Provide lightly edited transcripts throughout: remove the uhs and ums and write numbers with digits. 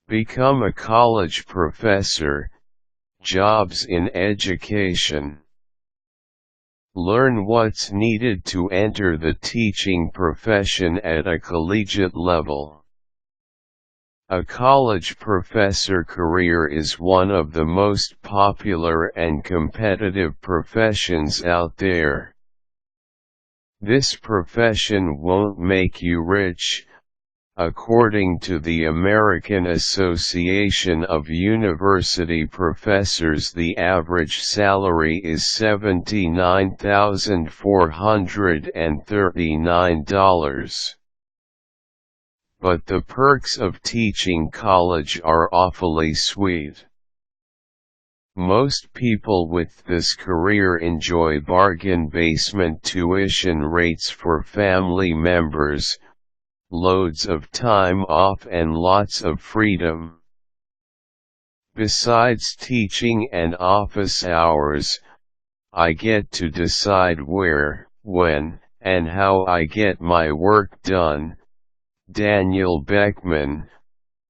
Become a college professor. Jobs in education. Learn what's needed to enter the teaching profession at a collegiate level. A college professor career is one of the most popular and competitive professions out there. This profession won't make you rich. According to the American Association of University Professors, the average salary is $79,439. But the perks of teaching college are awfully sweet. Most people with this career enjoy bargain basement tuition rates for family members, loads of time off and lots of freedom. Besides teaching and office hours, I get to decide where, when, and how I get my work done. Daniel Beckman,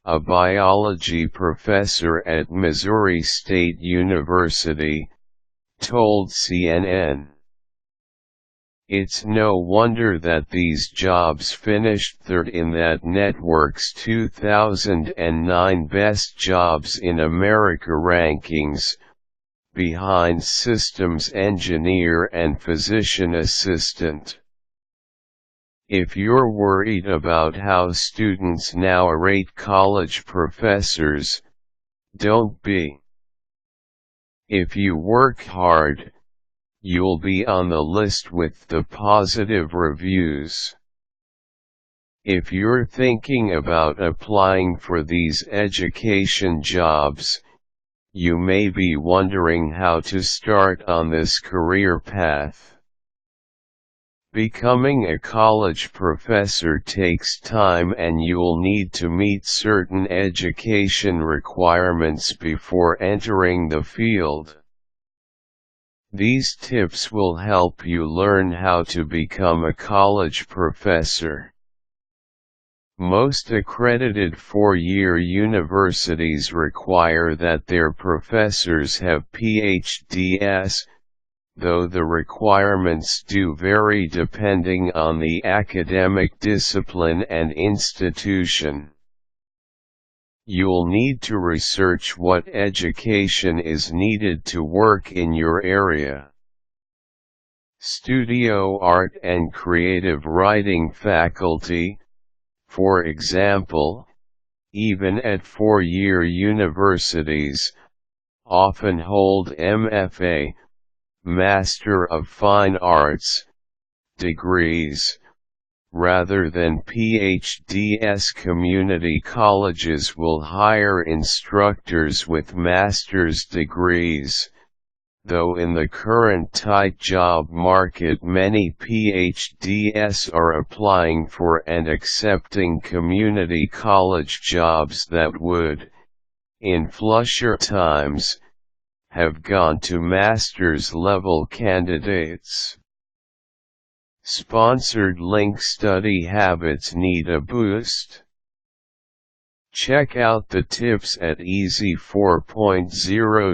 a biology professor at Missouri State University, told CNN. It's no wonder that these jobs finished third in that network's 2009 Best Jobs in America rankings, behind systems engineer and physician assistant. If you're worried about how students now rate college professors, don't be. If you work hard, you'll be on the list with the positive reviews. If you're thinking about applying for these education jobs, you may be wondering how to start on this career path. Becoming a college professor takes time, and you'll need to meet certain education requirements before entering the field. These tips will help you learn how to become a college professor. Most accredited four-year universities require that their professors have PhDs, though the requirements do vary depending on the academic discipline and institution. You'll need to research what education is needed to work in your area. Studio art and creative writing faculty, for example, even at four-year universities, often hold MFA, Master of Fine Arts, degrees, rather than PhDs. Community colleges will hire instructors with master's degrees, though in the current tight job market many PhDs are applying for and accepting community college jobs that would, in flusher times, have gone to master's level candidates. Sponsored link. Study habits need a boost. Check out the tips at Easy 4.0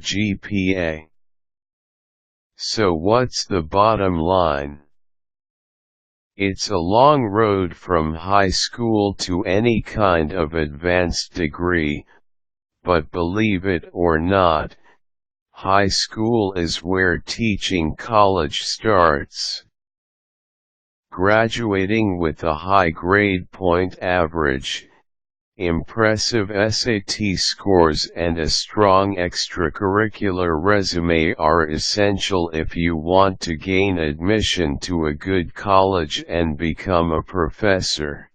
GPA. So what's the bottom line? It's a long road from high school to any kind of advanced degree, but believe it or not, high school is where teaching college starts. Graduating with a high grade point average, impressive SAT scores and a strong extracurricular resume are essential if you want to gain admission to a good college and become a professor.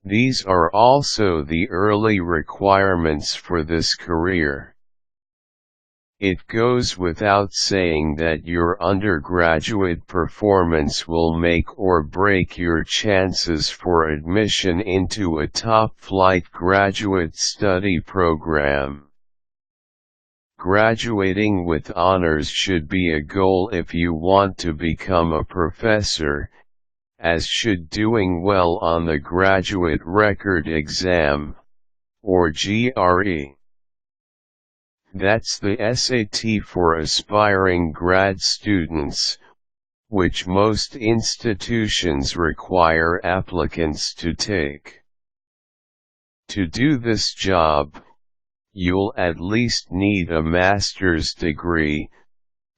These are also the early requirements for this career. It goes without saying that your undergraduate performance will make or break your chances for admission into a top-flight graduate study program. Graduating with honors should be a goal if you want to become a professor, as should doing well on the graduate record exam, or GRE. That's the SAT for aspiring grad students, which most institutions require applicants to take. To do this job, you'll at least need a master's degree,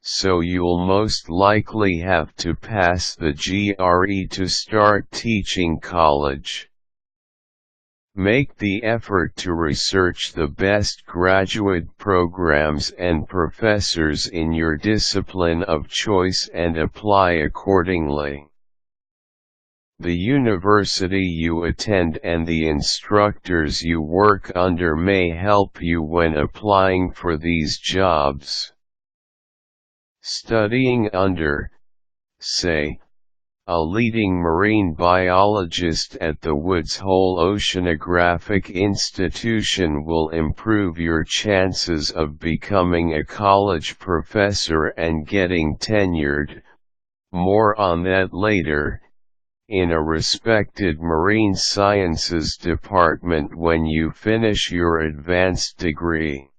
so you'll most likely have to pass the GRE to start teaching college. Make the effort to research the best graduate programs and professors in your discipline of choice and apply accordingly. The university you attend and the instructors you work under may help you when applying for these jobs. Studying under, say, a leading marine biologist at the Woods Hole Oceanographic Institution will improve your chances of becoming a college professor and getting tenured, more on that later, in a respected marine sciences department when you finish your advanced degree.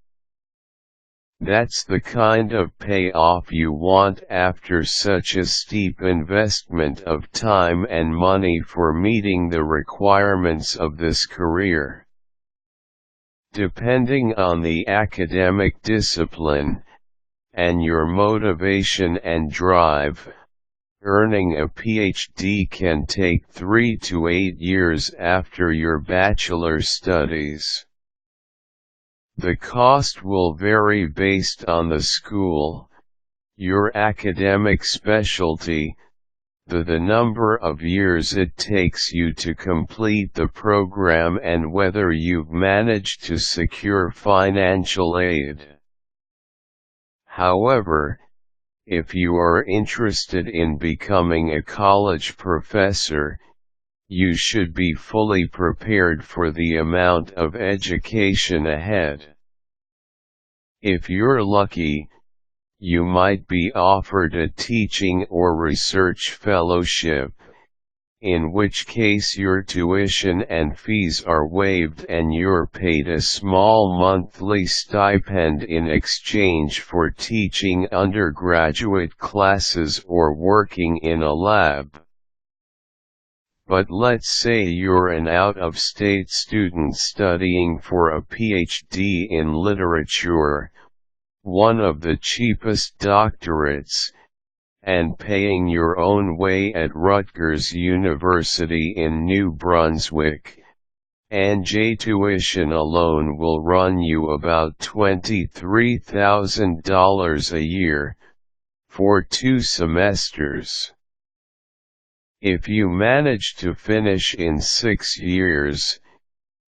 That's the kind of payoff you want after such a steep investment of time and money for meeting the requirements of this career. Depending on the academic discipline, and your motivation and drive, earning a PhD can take 3 to 8 years after your bachelor studies. The cost will vary based on the school, your academic specialty, the number of years it takes you to complete the program and whether you've managed to secure financial aid. However, if you are interested in becoming a college professor, you should be fully prepared for the amount of education ahead. If you're lucky, you might be offered a teaching or research fellowship, in which case your tuition and fees are waived and you're paid a small monthly stipend in exchange for teaching undergraduate classes or working in a lab. But let's say you're an out-of-state student studying for a PhD in literature, one of the cheapest doctorates, and paying your own way at Rutgers University in New Brunswick, and tuition alone will run you about $23,000 a year, for 2 semesters. If you manage to finish in 6 years,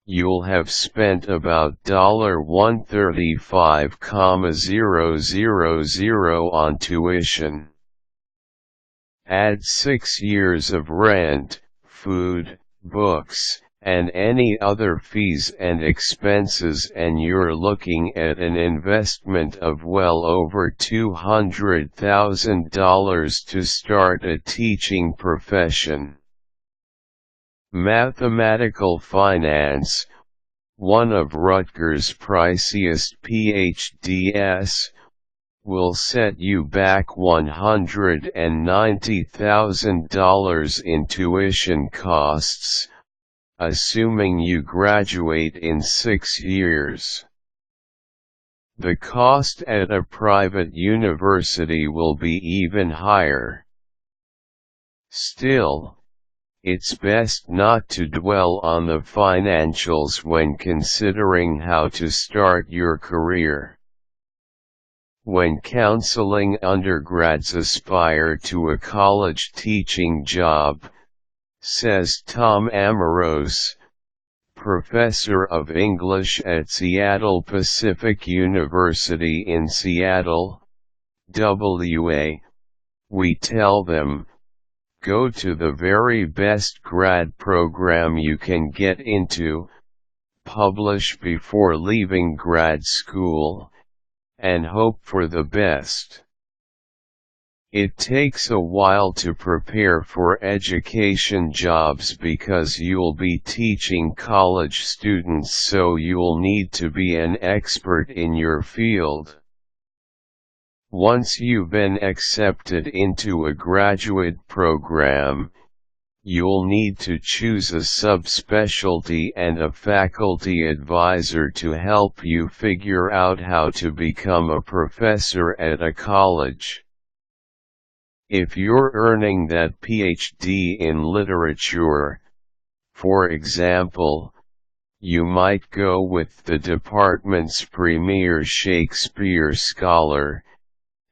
you'll have spent about $135,000 on tuition. Add 6 years of rent, food, books, and any other fees and expenses and you're looking at an investment of well over $200,000 to start a teaching profession. Mathematical finance, one of Rutgers' priciest PhDs, will set you back $190,000 in tuition costs, assuming you graduate in 6 years. The cost at a private university will be even higher. Still, it's best not to dwell on the financials when considering how to start your career. When counseling undergrads aspire to a college teaching job, says Tom Amoros, professor of English at Seattle Pacific University in Seattle, WA, we tell them, go to the very best grad program you can get into, publish before leaving grad school, and hope for the best. It takes a while to prepare for education jobs because you'll be teaching college students, so you'll need to be an expert in your field. Once you've been accepted into a graduate program, you'll need to choose a subspecialty and a faculty advisor to help you figure out how to become a professor at a college. If you're earning that PhD in literature, for example, you might go with the department's premier Shakespeare scholar,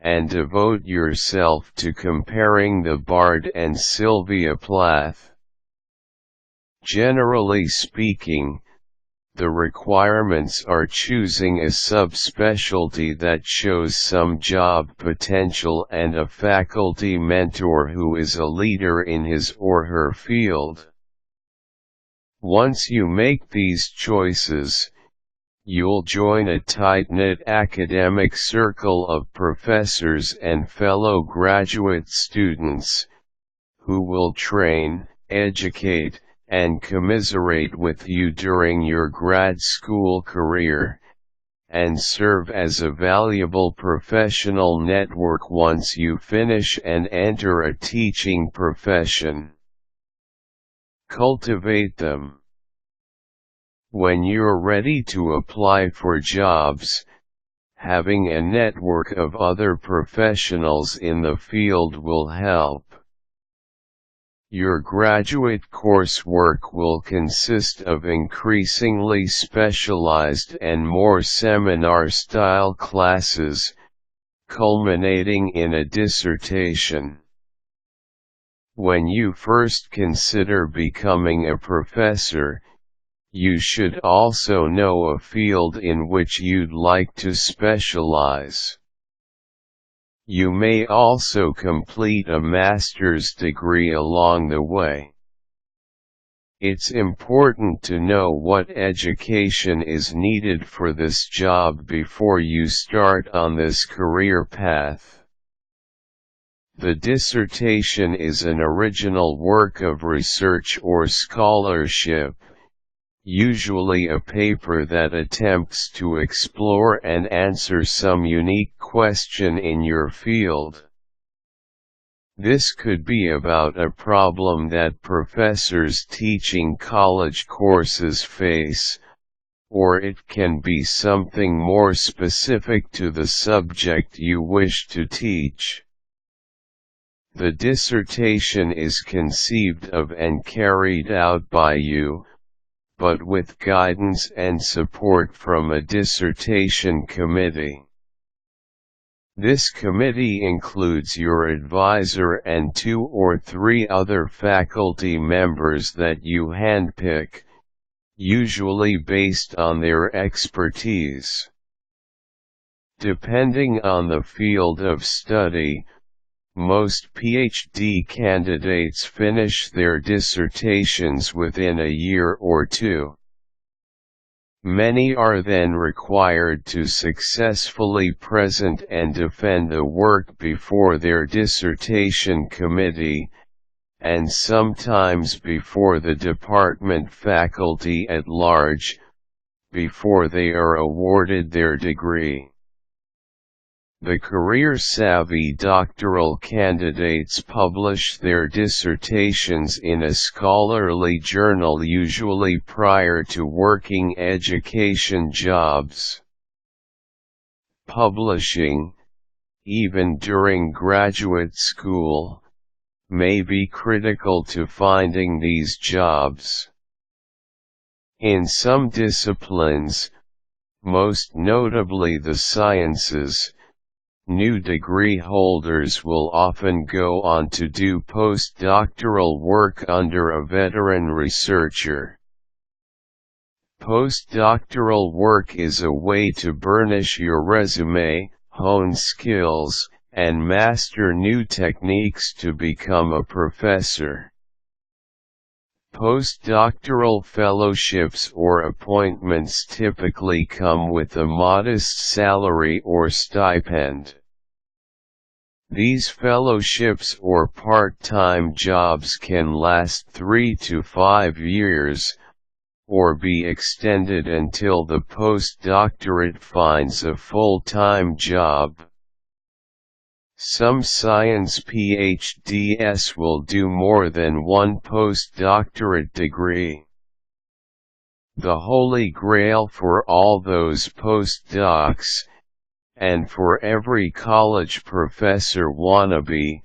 and devote yourself to comparing the Bard and Sylvia Plath. Generally speaking, the requirements are choosing a subspecialty that shows some job potential and a faculty mentor who is a leader in his or her field. Once you make these choices, you'll join a tight-knit academic circle of professors and fellow graduate students, who will train, educate, and commiserate with you during your grad school career, and serve as a valuable professional network once you finish and enter a teaching profession. Cultivate them. When you're ready to apply for jobs, having a network of other professionals in the field will help. Your graduate coursework will consist of increasingly specialized and more seminar-style classes, culminating in a dissertation. When you first consider becoming a professor, you should also know a field in which you'd like to specialize. You may also complete a master's degree along the way. It's important to know what education is needed for this job before you start on this career path. The dissertation is an original work of research or scholarship, usually a paper that attempts to explore and answer some unique question in your field. This could be about a problem that professors teaching college courses face, or it can be something more specific to the subject you wish to teach. The dissertation is conceived of and carried out by you, but with guidance and support from a dissertation committee. This committee includes your advisor and 2 or 3 other faculty members that you handpick, usually based on their expertise. Depending on the field of study, most PhD candidates finish their dissertations within a year or 2. Many are then required to successfully present and defend the work before their dissertation committee, and sometimes before the department faculty at large, before they are awarded their degree. The career-savvy doctoral candidates publish their dissertations in a scholarly journal usually prior to working education jobs. Publishing, even during graduate school, may be critical to finding these jobs. In some disciplines, most notably the sciences, new degree holders will often go on to do postdoctoral work under a veteran researcher. Postdoctoral work is a way to burnish your resume, hone skills, and master new techniques to become a professor. Postdoctoral fellowships or appointments typically come with a modest salary or stipend. These fellowships or part-time jobs can last 3 to 5 years, or be extended until the postdoctorate finds a full-time job. Some science PhDs will do more than one postdoctorate degree. The holy grail for all those postdocs, and for every college professor wannabe,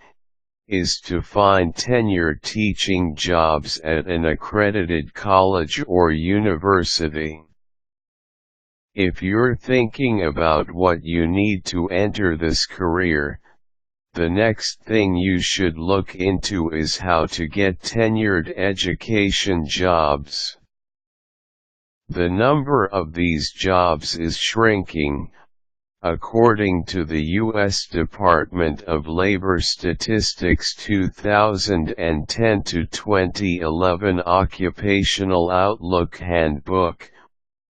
is to find tenure teaching jobs at an accredited college or university. If you're thinking about what you need to enter this career, the next thing you should look into is how to get tenured education jobs. The number of these jobs is shrinking. According to the U.S. Department of Labor Statistics 2010 to 2011 Occupational Outlook Handbook,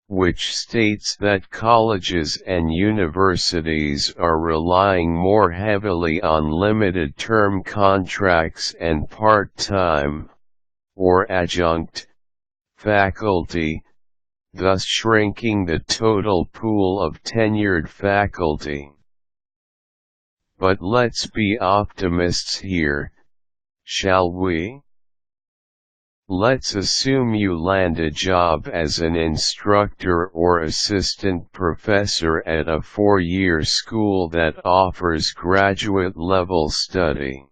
which states that colleges and universities are relying more heavily on limited-term contracts and part-time, or adjunct, faculty, thus shrinking the total pool of tenured faculty. But let's be optimists here, shall we? Let's assume you land a job as an instructor or assistant professor at a 4-year school that offers graduate-level study.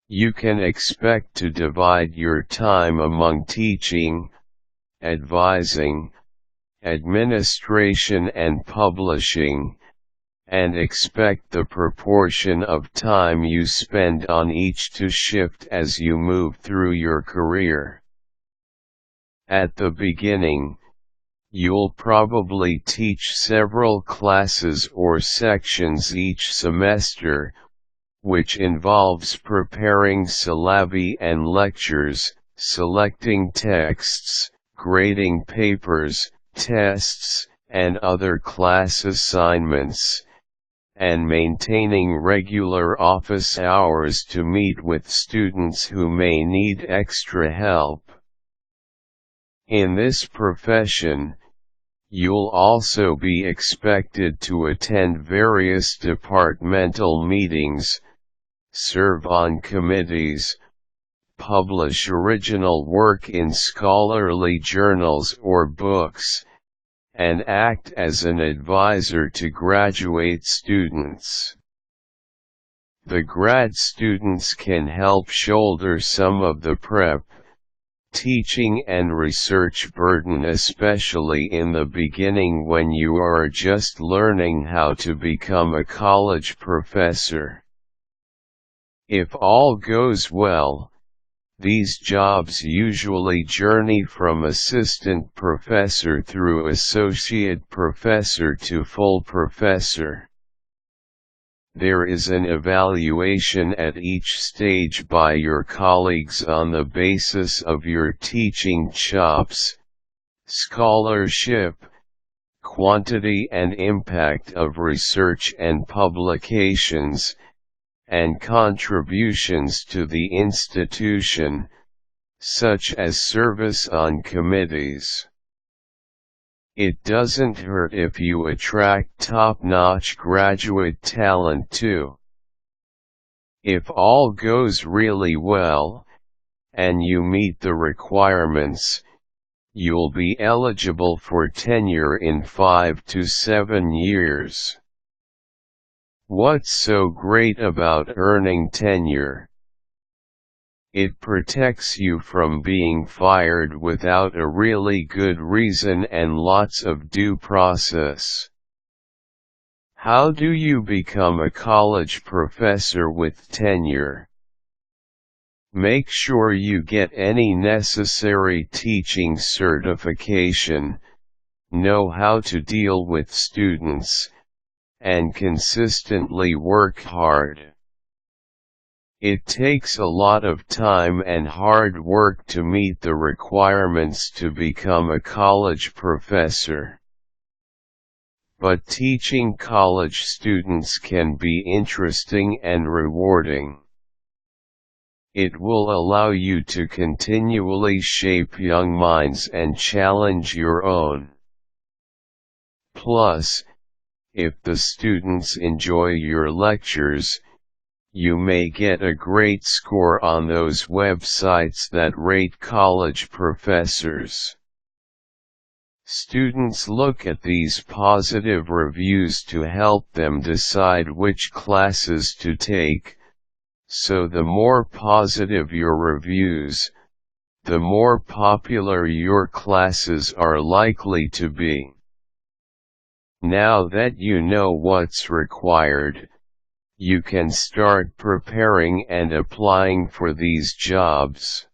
You can expect to divide your time among teaching, advising, administration and publishing, and expect the proportion of time you spend on each to shift as you move through your career. At the beginning, you'll probably teach several classes or sections each semester, which involves preparing syllabi and lectures, selecting texts, grading papers, tests, and other class assignments, and maintaining regular office hours to meet with students who may need extra help. In this profession, you'll also be expected to attend various departmental meetings, serve on committees, publish original work in scholarly journals or books, and act as an advisor to graduate students. The grad students can help shoulder some of the prep, teaching and research burden, especially in the beginning when you are just learning how to become a college professor. If all goes well, these jobs usually journey from assistant professor through associate professor to full professor. There is an evaluation at each stage by your colleagues on the basis of your teaching chops, scholarship, quantity and impact of research and publications, and contributions to the institution, such as service on committees. It doesn't hurt if you attract top-notch graduate talent too. If all goes really well, and you meet the requirements, you'll be eligible for tenure in 5 to 7 years. What's so great about earning tenure? It protects you from being fired without a really good reason and lots of due process. How do you become a college professor with tenure? Make sure you get any necessary teaching certification, know how to deal with students, and consistently work hard. It takes a lot of time and hard work to meet the requirements to become a college professor. but teaching college students can be interesting and rewarding. It will allow you to continually shape young minds and challenge your own. Plus, if the students enjoy your lectures, you may get a great score on those websites that rate college professors. Students look at these positive reviews to help them decide which classes to take, so the more positive your reviews, the more popular your classes are likely to be. Now that you know what's required, you can start preparing and applying for these jobs.